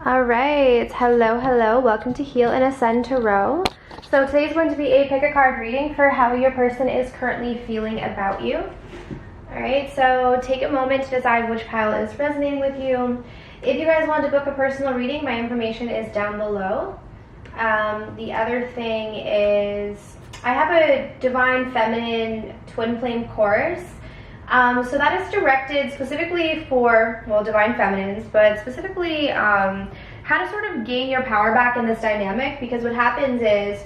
All right, hello, welcome to Heal and Ascend Tarot. So today's going to be a pick a card reading for how your person is currently feeling about you. All right, so take a moment to decide which pile is resonating with you. If you guys want to book a personal reading, my information is down below. The other thing is I have a Divine Feminine Twin Flame course. So that is directed specifically for, well, Divine Feminines, but specifically how to sort of gain your power back in this dynamic, because what happens is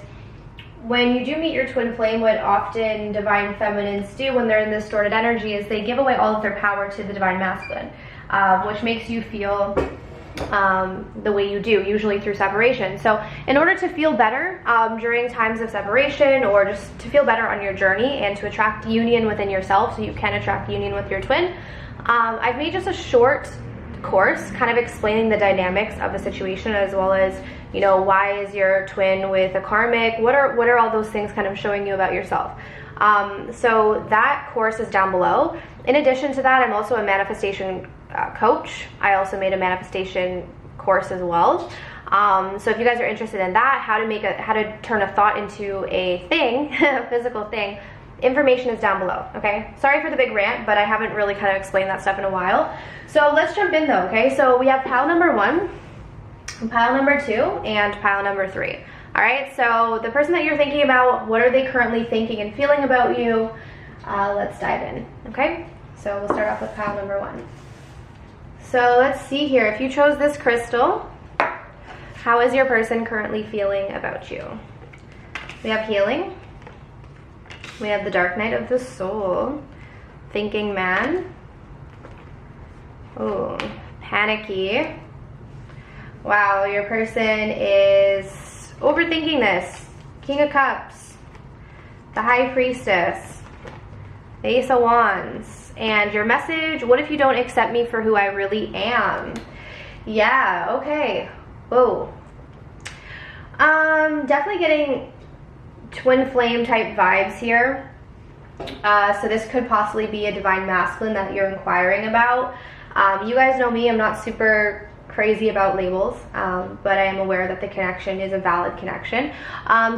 when you do meet your twin flame, what often Divine Feminines do when they're in this distorted energy is they give away all of their power to the Divine Masculine, which makes you feel the way you do, usually through separation. So in order to feel better during times of separation, or just to feel better on your journey and to attract union within yourself so you can attract union with your twin, I've made just a short course kind of explaining the dynamics of the situation, as well as, you know, why is your twin with a karmic, what are all those things kind of showing you about yourself. So that course is down below. In addition to that, I'm also a manifestation coach. I also made a manifestation course as well. So if you guys are interested in that, how to turn a thought into a thing, a physical thing, information is down below. Okay, sorry for the big rant, but I haven't really kind of explained that stuff in a while. So let's jump in though. Okay, so we have pile number 1, pile number 2, and pile number 3. All right, so the person that you're thinking about, what are they currently thinking and feeling about you? Let's dive in. Okay, so we'll start off with pile number 1. So let's see here. If you chose this crystal, how is your person currently feeling about you? We have healing. We have the Dark Night of the Soul. Thinking man. Oh, panicky. Wow, your person is overthinking this. King of Cups. The High Priestess. The Ace of Wands. And your message, what if you don't accept me for who I really am? Yeah, okay. Whoa. Definitely getting twin flame type vibes here. So this could possibly be a Divine Masculine that you're inquiring about. You guys know me, I'm not super crazy about labels, but I am aware that the connection is a valid connection.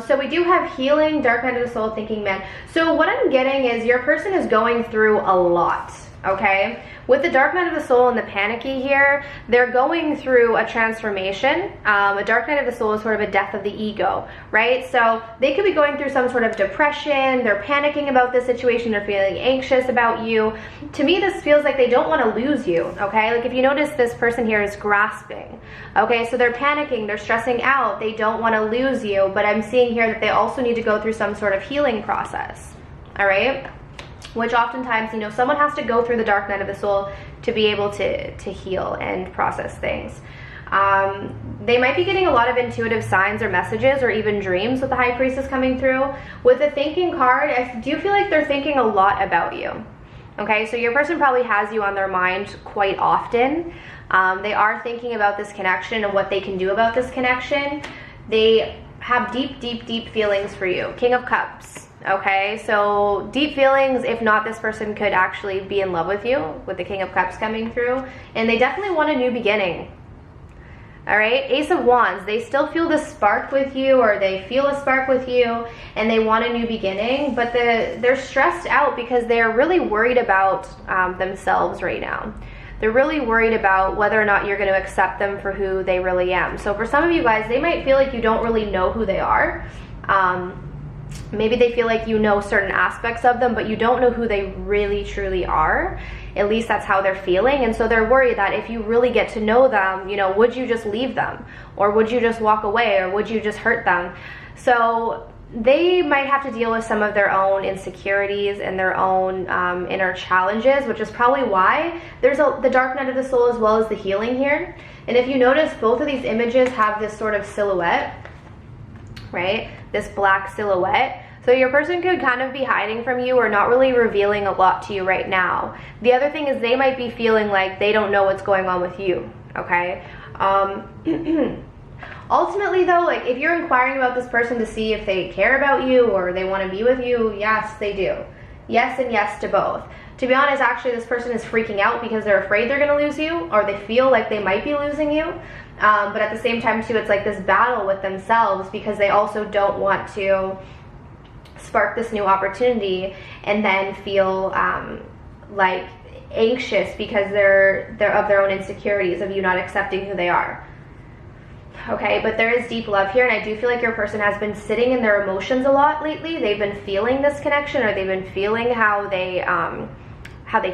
So we do have healing, Dark Night of the Soul, Thinking Man. So what I'm getting is your person is going through a lot, okay? With the Dark Night of the Soul and the panicky here, they're going through a transformation. A Dark Night of the Soul is sort of a death of the ego, right? So they could be going through some sort of depression, they're panicking about this situation, they're feeling anxious about you. To me, this feels like they don't want to lose you, okay? Like if you notice, this person here is grasping, okay? So they're panicking, they're stressing out, they don't want to lose you, but I'm seeing here that they also need to go through some sort of healing process, all right? Which oftentimes, you know, someone has to go through the Dark Night of the Soul to be able to heal and process things. They might be getting a lot of intuitive signs or messages or even dreams with the High Priestess coming through. With the Thinking card, I do feel like they're thinking a lot about you. Okay, so your person probably has you on their mind quite often. They are thinking about this connection and what they can do about this connection. They have deep, deep, deep feelings for you. King of Cups. Okay, so deep feelings. If not, this person could actually be in love with you, with the King of Cups coming through, and they definitely want a new beginning. All right, Ace of Wands, they still feel the spark with you, or they feel a spark with you, and they want a new beginning, but they're stressed out because they're really worried about themselves right now. They're really worried about whether or not you're going to accept them for who they really am. So for some of you guys, they might feel like you don't really know who they are. Maybe they feel like you know certain aspects of them, but you don't know who they really truly are. At least that's how they're feeling. And so they're worried that if you really get to know them, you know, would you just leave them? Or would you just walk away? Or would you just hurt them? So they might have to deal with some of their own insecurities and their own inner challenges, which is probably why there's the Dark Night of the Soul as well as the healing here. And if you notice, both of these images have this sort of silhouette, right? This black silhouette. So your person could kind of be hiding from you or not really revealing a lot to you right now. The other thing is they might be feeling like they don't know what's going on with you, okay? Ultimately though, like if you're inquiring about this person to see if they care about you or they want to be with you, yes, they do. Yes and yes to both. To be honest, actually, this person is freaking out because they're afraid they're going to lose you, or they feel like they might be losing you. But at the same time, too, it's like this battle with themselves because they also don't want to spark this new opportunity and then feel like anxious because they're of their own insecurities of you not accepting who they are. Okay, but there is deep love here, and I do feel like your person has been sitting in their emotions a lot lately. They've been feeling this connection, or they've been feeling how they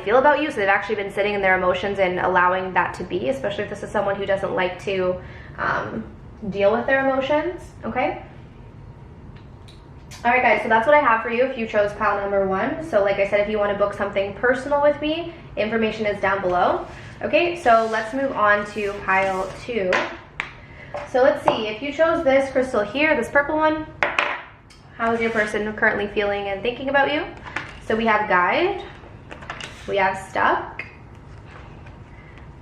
feel about you. So they've actually been sitting in their emotions and allowing that to be, especially if this is someone who doesn't like to deal with their emotions. Okay. All right, guys, so that's what I have for you if you chose pile number 1. So like I said, if you want to book something personal with me, information is down below. Okay, so let's move on to pile 2. So let's see, if you chose this crystal here, this purple one, how is your person currently feeling and thinking about you? So we have guide, we have stuck,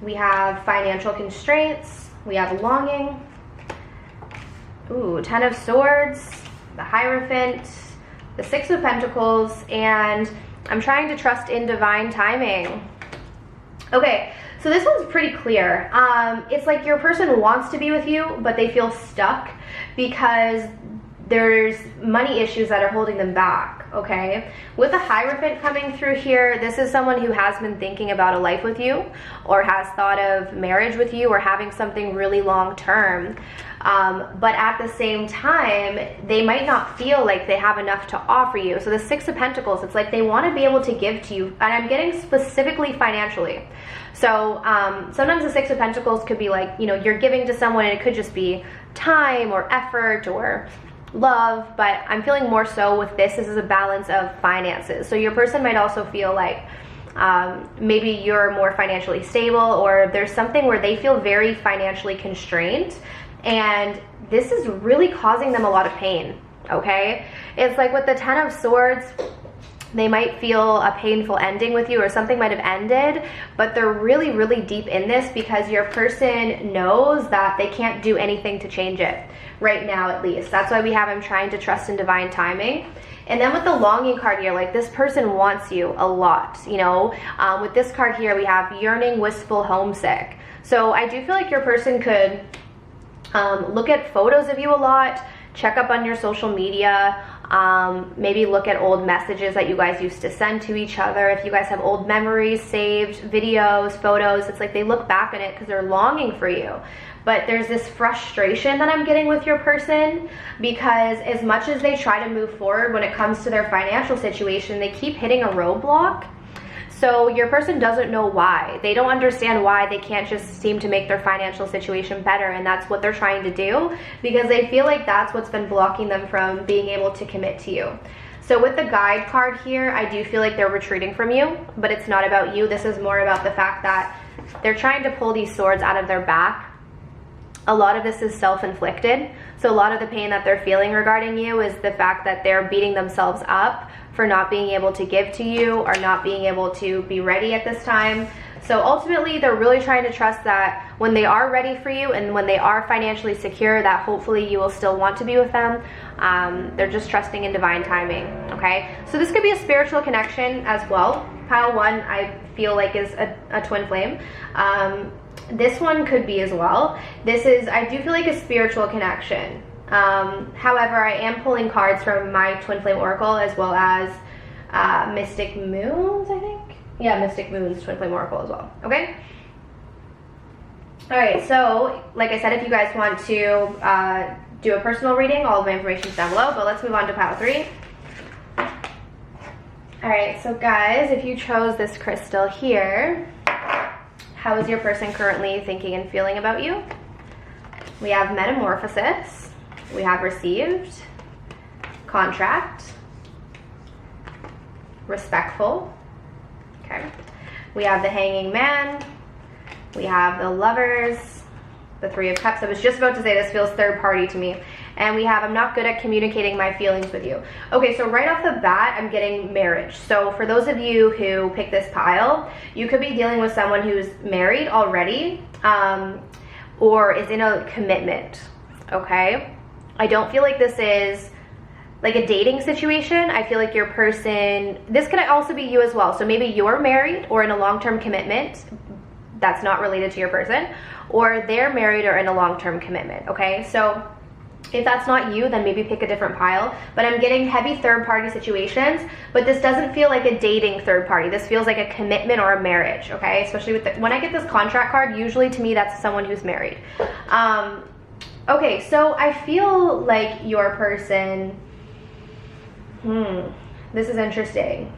we have financial constraints, we have longing, ooh, 10 of swords, the Hierophant, the 6 of Pentacles, and I'm trying to trust in divine timing. Okay, so this one's pretty clear. It's like your person wants to be with you, but they feel stuck because there's money issues that are holding them back, okay? With the Hierophant coming through here, this is someone who has been thinking about a life with you, or has thought of marriage with you, or having something really long term. But at the same time, they might not feel like they have enough to offer you. So the 6 of Pentacles, it's like they want to be able to give to you, and I'm getting specifically financially. So sometimes the 6 of Pentacles could be like, you know, you're giving to someone, and it could just be time or effort or love, but I'm feeling more so with this is a balance of finances. So your person might also feel like maybe you're more financially stable, or there's something where they feel very financially constrained, and this is really causing them a lot of pain, okay? It's like with the 10 of Swords, they might feel a painful ending with you, or something might have ended, but they're really, really deep in this because your person knows that they can't do anything to change it right now, at least. That's why we have I'm trying to trust in divine timing. And then with the longing card here, like this person wants you a lot, you know? With this card here, we have yearning, wistful, homesick. So I do feel like your person could look at photos of you a lot, check up on your social media, maybe look at old messages that you guys used to send to each other. If you guys have old memories saved, videos, photos, it's like they look back on it because they're longing for you. But there's this frustration that I'm getting with your person because as much as they try to move forward when it comes to their financial situation, they keep hitting a roadblock. So your person doesn't know why. They don't understand why they can't just seem to make their financial situation better, and that's what they're trying to do because they feel like that's what's been blocking them from being able to commit to you. So with the guide card here, I do feel like they're retreating from you, but it's not about you. This is more about the fact that they're trying to pull these swords out of their back. A lot of this is self-inflicted. So a lot of the pain that they're feeling regarding you is the fact that they're beating themselves up for not being able to give to you or not being able to be ready at this time. So ultimately, they're really trying to trust that when they are ready for you and when they are financially secure, that hopefully you will still want to be with them. They're just trusting in divine timing, okay? So this could be a spiritual connection as well. Pile 1, I feel like, is a twin flame. This one could be as well. This is, I do feel like, a spiritual connection. However, I am pulling cards from my Twin Flame Oracle as well as Mystic Moons, I think. Yeah, Mystic Moons Twin Flame Oracle as well, okay? Alright, so like I said, if you guys want to do a personal reading, all of my information is down below, but let's move on to pile 3. Alright, so guys, if you chose this crystal here, how is your person currently thinking and feeling about you? We have Metamorphosis. We have Received, Contract, Respectful, okay. We have the Hanging Man. We have the Lovers, the 3 of Cups. I was just about to say this feels third party to me. And we have I'm not good at communicating my feelings with you. Okay, so right off the bat, I'm getting marriage. So for those of you who pick this pile, you could be dealing with someone who's married already or is in a commitment, okay? I don't feel like this is like a dating situation, I feel like your person, this could also be you as well. So maybe you're married or in a long-term commitment that's not related to your person, or they're married or in a long-term commitment, okay? So if that's not you, then maybe pick a different pile. But I'm getting heavy third-party situations, but this doesn't feel like a dating third party. This feels like a commitment or a marriage, okay? Especially with when I get this contract card, usually to me that's someone who's married. Okay, so I feel like your person, this is interesting.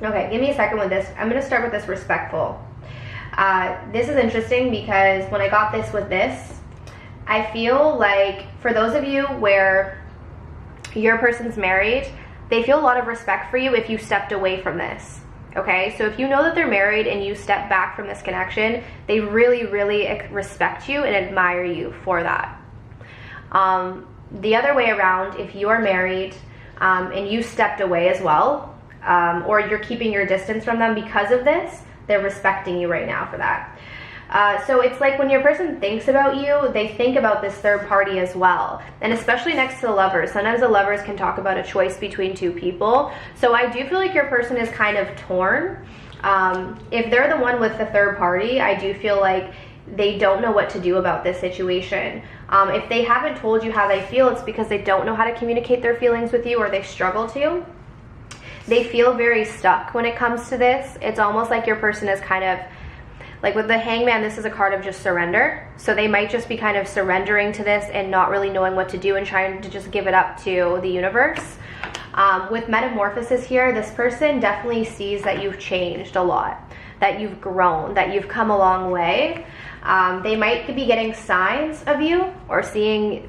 Okay, give me a second with this. I'm gonna start with this respectful. This is interesting because when I got this with this, I feel like for those of you where your person's married, they feel a lot of respect for you if you stepped away from this. Okay, so if you know that they're married and you step back from this connection, they really, really respect you and admire you for that. The other way around, if you are married and you stepped away as well, or you're keeping your distance from them because of this, they're respecting you right now for that. So it's like when your person thinks about you, they think about this third party as well. And especially next to the lovers. Sometimes the lovers can talk about a choice between two people. So I do feel like your person is kind of torn. If they're the one with the third party, I do feel like they don't know what to do about this situation. If they haven't told you how they feel, it's because they don't know how to communicate their feelings with you, or they struggle to. They feel very stuck when it comes to this. It's almost like your person is kind of, like with the Hangman, this is a card of just surrender. So they might just be kind of surrendering to this and not really knowing what to do and trying to just give it up to the universe. With Metamorphosis here, this person definitely sees that you've changed a lot, that you've grown, that you've come a long way. They might be getting signs of you or seeing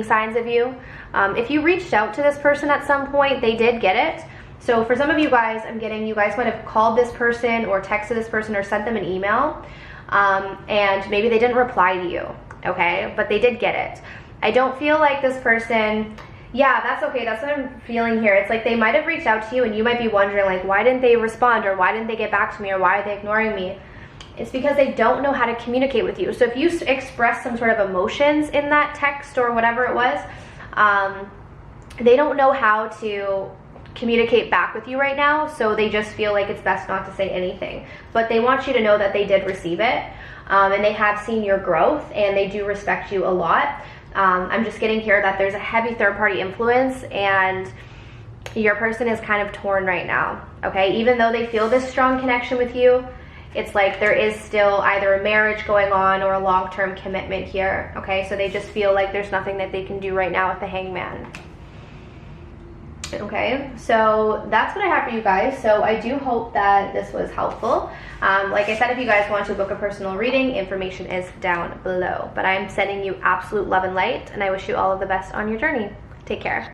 signs of you. If you reached out to this person at some point, they did get it. So for some of you guys, I'm getting, you guys might have called this person or texted this person or sent them an email, and maybe they didn't reply to you, okay? But they did get it. I don't feel like this person, yeah, that's okay, that's what I'm feeling here. It's like they might have reached out to you and you might be wondering like, why didn't they respond, or why didn't they get back to me, or why are they ignoring me? It's because they don't know how to communicate with you. So if you express some sort of emotions in that text or whatever it was, they don't know how to communicate back with you right now, so they just feel like it's best not to say anything. But they want you to know that they did receive it, and they have seen your growth, and they do respect you a lot. I'm just getting here that there's a heavy third-party influence, and your person is kind of torn right now, okay? Even though they feel this strong connection with you, it's like there is still either a marriage going on or a long-term commitment here, okay? So they just feel like there's nothing that they can do right now with the Hangman. Okay, so that's what I have for you guys. So I do hope that this was helpful. Like I said, if you guys want to book a personal reading, information is down below. But I'm sending you absolute love and light, and I wish you all of the best on your journey. Take care.